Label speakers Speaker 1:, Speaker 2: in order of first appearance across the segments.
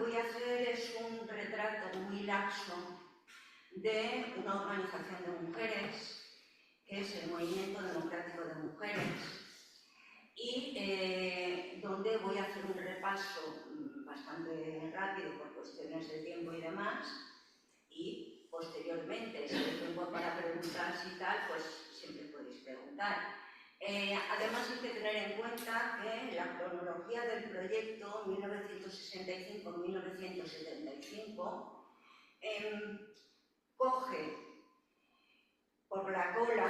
Speaker 1: voy a hacer es un retrato muy laxo de una organización de mujeres, que es el Movimiento Democrático de Mujeres, y donde voy a hacer un repaso bastante rápido por cuestiones de tiempo y demás, y posteriormente, si hay tiempo para preguntar y tal, pues siempre podéis preguntar. Además hay que tener en cuenta que la cronología del proyecto 1965-1975 coge por la cola,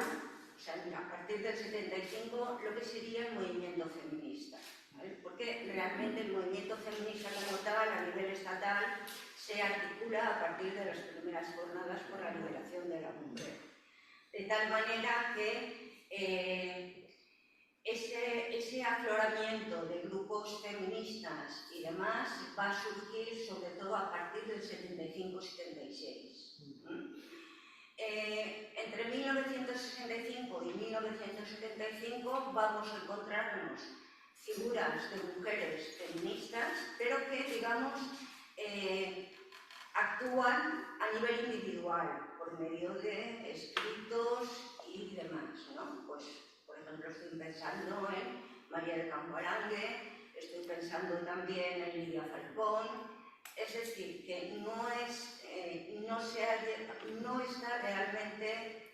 Speaker 1: o sea, a partir del 75, lo que sería el movimiento feminista, ¿vale? Porque realmente el movimiento feminista como tal, a nivel estatal, se articula a partir de las primeras jornadas por la liberación de la mujer. De tal manera que ese afloramiento de grupos feministas y demás va a surgir sobre todo a partir del 75-76. Entre 1965 y 1975 vamos a encontrarnos figuras de mujeres feministas, pero que, digamos, actúan a nivel individual, por medio de escritos y demás, ¿no? Pues, por ejemplo, estoy pensando en María del Campo Arangue, estoy pensando también en Lidia Falcón, es decir, que no está realmente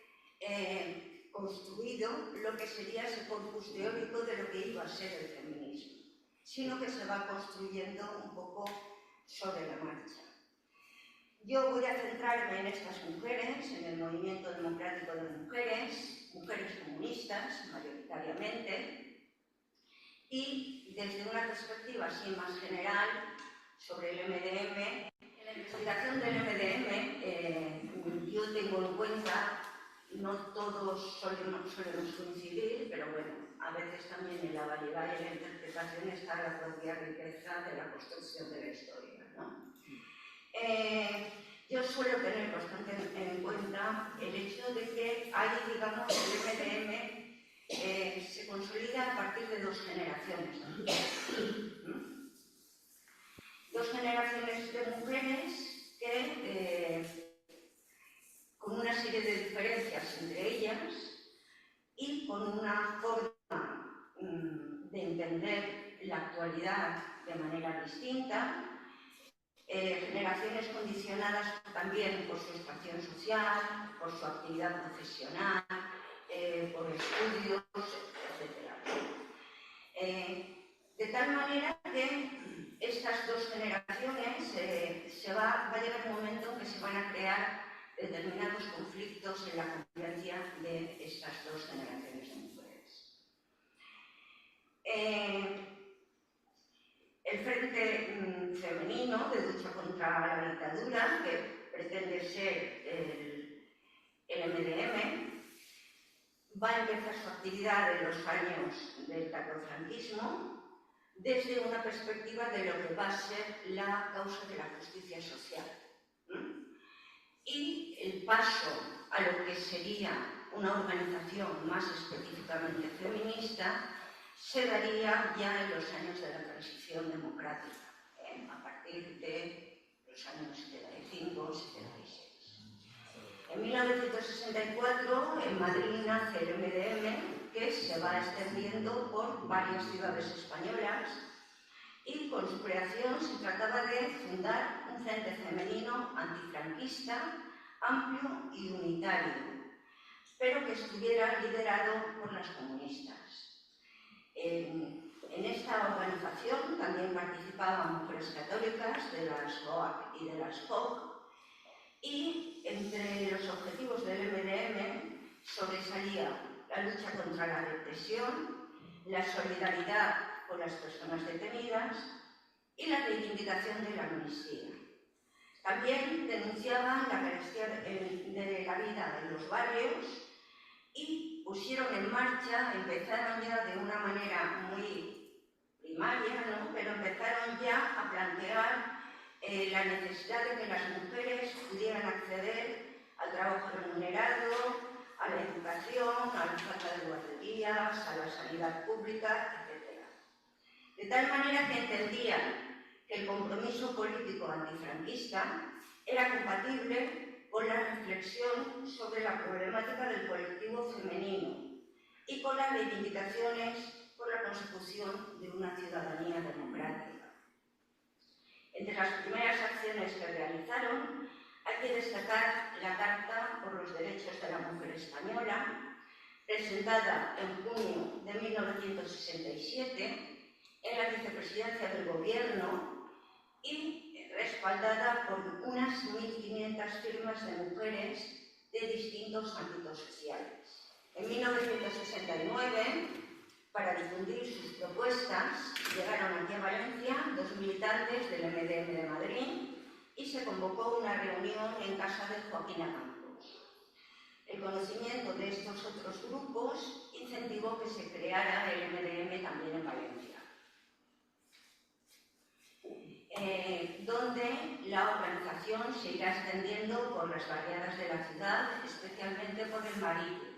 Speaker 1: construido lo que sería ese corpus teórico de lo que iba a ser el feminismo, sino que se va construyendo un poco sobre la marcha. Yo voy a centrarme en estas mujeres, en el movimiento democrático de mujeres, mujeres comunistas mayoritariamente, y desde una perspectiva así más general sobre el MDM. En la investigación del MDM yo tengo en cuenta, no todos solemos coincidir, pero bueno, a veces también en la variedad y en la interpretación está la propia riqueza de la construcción de la historia, ¿no? Yo suelo tener bastante en cuenta el hecho de que hay, digamos, el MDM se consolida a partir de dos generaciones. Dos generaciones de mujeres que, con una serie de diferencias entre ellas y con una forma de entender la actualidad de manera distinta, generaciones condicionadas también por su extracción social, por su actividad profesional, por estudios, etc. De tal manera que estas dos generaciones va a llegar un momento en que se van a crear determinados conflictos en la convivencia de estas dos generaciones de mujeres. El Frente Femenino de Lucha contra la Dictadura, que pretende ser el MDM, va a empezar su actividad en los años del tardofranquismo desde una perspectiva de lo que va a ser la causa de la justicia social. Y el paso a lo que sería una organización más específicamente feminista se daría ya en los años de la transición democrática, a partir de los años 75-76. En 1964, en Madrid nace el MDM, que se va extendiendo por varias ciudades españolas, y con su creación se trataba de fundar un frente femenino antifranquista, amplio y unitario, pero que estuviera liderado por las comunistas. En esta organización también participaban mujeres católicas de las SOAC y de las FOC, y entre los objetivos del MDM sobresalía la lucha contra la represión, la solidaridad con las personas detenidas y la reivindicación de la amnistía. También denunciaban la carestía de la vida en los barrios y pusieron en marcha, empezaron ya de una manera muy primaria, ¿no? Pero empezaron ya a plantear la necesidad de que las mujeres pudieran acceder al trabajo remunerado, a la educación, a la falta de guarderías, a la sanidad pública, etc. De tal manera que entendían que el compromiso político antifranquista era compatible con la reflexión sobre la problemática del colectivo femenino y con las reivindicaciones por la consecución de una ciudadanía democrática. Entre las primeras acciones que realizaron hay que destacar la Carta por los Derechos de la Mujer Española, presentada en junio de 1967 en la vicepresidencia del Gobierno y respaldada por unas 1.500 firmas de mujeres de distintos ámbitos sociales. En 1969, para difundir sus propuestas, llegaron aquí a Valencia 2 militantes del MDM de Madrid y se convocó una reunión en casa de Joaquina Campos. El conocimiento de estos otros grupos incentivó que se creara el MDM también en Valencia, donde la organización se irá extendiendo por las barriadas de la ciudad, especialmente por el Marítimo.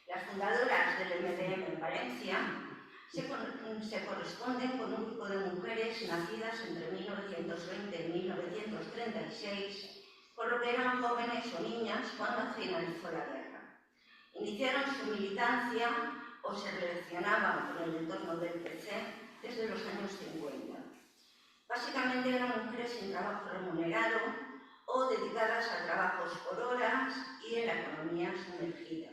Speaker 1: Las fundadoras del MDM en Valencia se corresponden con un grupo de mujeres nacidas entre 1920 y 1936, por lo que eran jóvenes o niñas cuando finalizó la guerra. Iniciaron su militancia o se relacionaban con el entorno del PC desde los años 50. Básicamente eran mujeres sin trabajo remunerado o dedicadas a trabajos por horas y en la economía sumergida.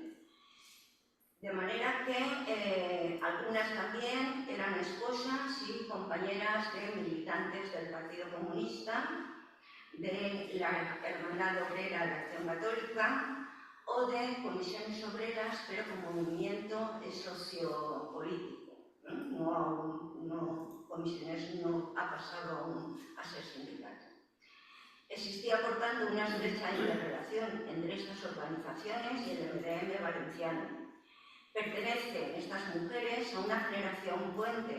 Speaker 1: De manera que algunas también eran esposas y compañeras de militantes del Partido Comunista, de la Hermandad Obrera de Acción Católica o de comisiones obreras, pero como movimiento sociopolítico. Comisiones no ha pasado aún a ser sindicato. Existía, por tanto, una estrecha interrelación entre estas organizaciones y el MDM valenciano. Pertenecen estas mujeres a una generación puente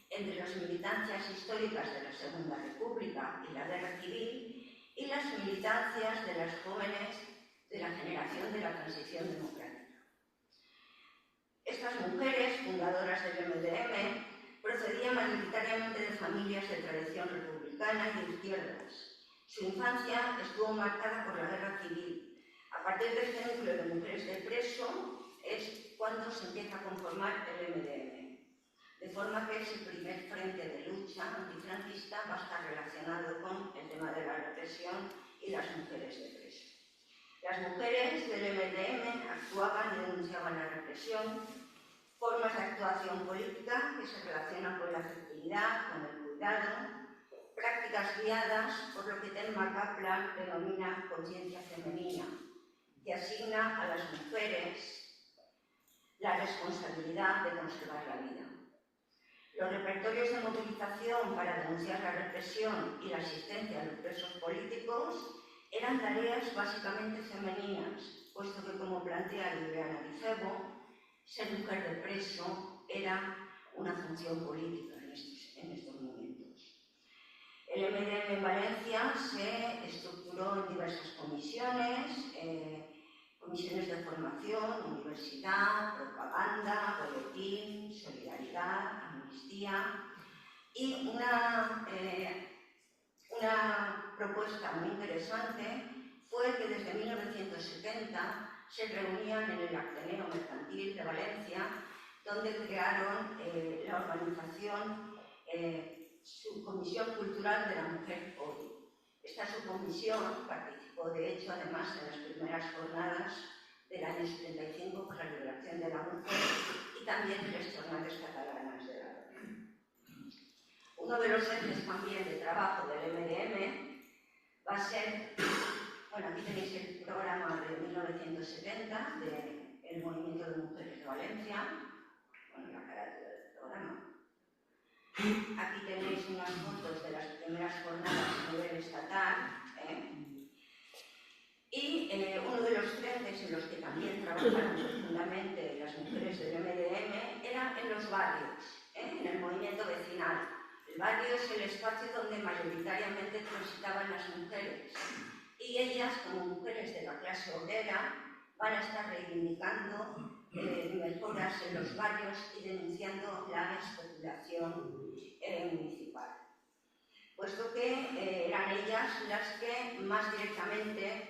Speaker 1: entre las militancias históricas de la Segunda República y la Guerra Civil y las militancias de las jóvenes de la generación de la transición democrática. Estas mujeres, fundadoras del MDM, procedían mayoritariamente de familias de tradición republicana y de izquierdas. Su infancia estuvo marcada por la Guerra Civil. A partir de este núcleo de mujeres de preso es cuando se empieza a conformar el MDM, de forma que ese primer frente de lucha antifranquista va a estar relacionado con el tema de la represión y las mujeres de preso. Las mujeres del MDM actuaban y denunciaban la represión, formas de actuación política que se relacionan con la afectividad, con el cuidado, prácticas guiadas por lo que Thelma Kaplan denomina conciencia femenina, que asigna a las mujeres la responsabilidad de conservar la vida. Los repertorios de movilización para denunciar la represión y la asistencia a los presos políticos eran tareas básicamente femeninas, puesto que, como plantea Liliana Dicebo, ser mujer de preso era una función política en estos momentos. El MDM en Valencia se estructuró en diversas comisiones, comisiones de formación, universidad, propaganda, boletín, solidaridad, amnistía y una propuesta muy interesante fue que desde 1970 se reunían en el Ateneo Mercantil de Valencia, donde crearon la organización Subcomisión Cultural de la Mujer hoy. Esta subcomisión participó, de hecho, además en las primeras jornadas del año 75 por la liberación de la mujer y también en las jornadas catalanas de la mujer. Uno de los ejes también de trabajo del MDM va a ser, bueno, aquí tenéis el programa de 1970 del Movimiento de Mujeres de Valencia, bueno, la carátula del programa. Aquí tenéis unas fotos de las primeras jornadas a nivel estatal. Y uno de los frentes en los que también trabajaron profundamente las mujeres del MDM era en los barrios, en el movimiento vecinal. El barrio es el espacio donde mayoritariamente transitaban las mujeres y ellas, como mujeres de la clase obrera, van a estar reivindicando mejoras en los barrios y denunciando la especulación municipal, puesto que eran ellas las que más directamente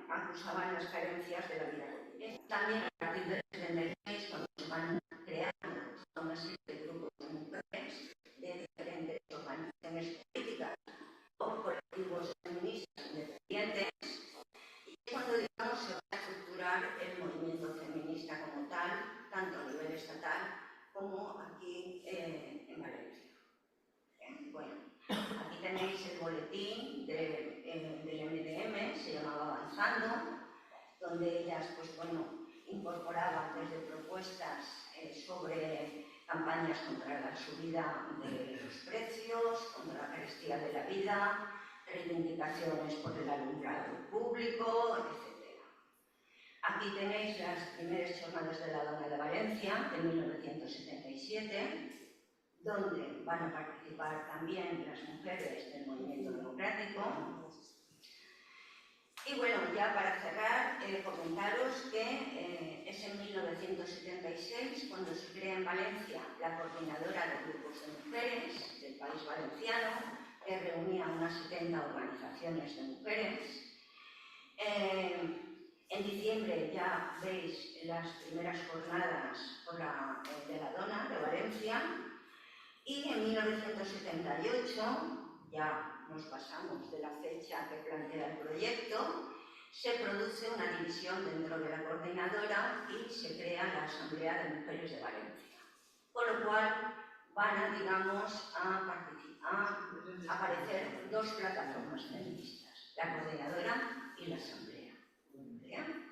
Speaker 1: acusaban las carencias de la vida cotidiana. También a partir del 76, cuando se van creando una serie de grupos de mujeres de diferentes organizaciones políticas o colectivos feministas independientes, y es cuando, digamos, se va a estructurar el movimiento feminista como tal, tanto a nivel estatal como aquí en Valencia. Bueno, aquí tenéis el boletín del MDM, se llamaba Avanzando, donde ellas, pues bueno, incorporaban desde propuestas sobre campañas contra la subida de los precios, contra la carestía de la vida, reivindicaciones por el alumbrado público, etc. Aquí tenéis las primeras jornadas de la Dona de Valencia, de 1977, donde van a participar también las mujeres del movimiento democrático. Y bueno, ya para cerrar, comentaros que es en 1976 cuando se crea en Valencia la Coordinadora de Grupos de Mujeres del País Valenciano, que reunía unas 70 organizaciones de mujeres. En diciembre ya veis las primeras jornadas de la Dona de Valencia. Y en 1978, ya nos pasamos de la fecha que plantea el proyecto, se produce una división dentro de la coordinadora y se crea la Asamblea de Mujeres de Valencia. Con lo cual van a, digamos, a aparecer dos plataformas feministas, la coordinadora y la Asamblea. ¿Bien?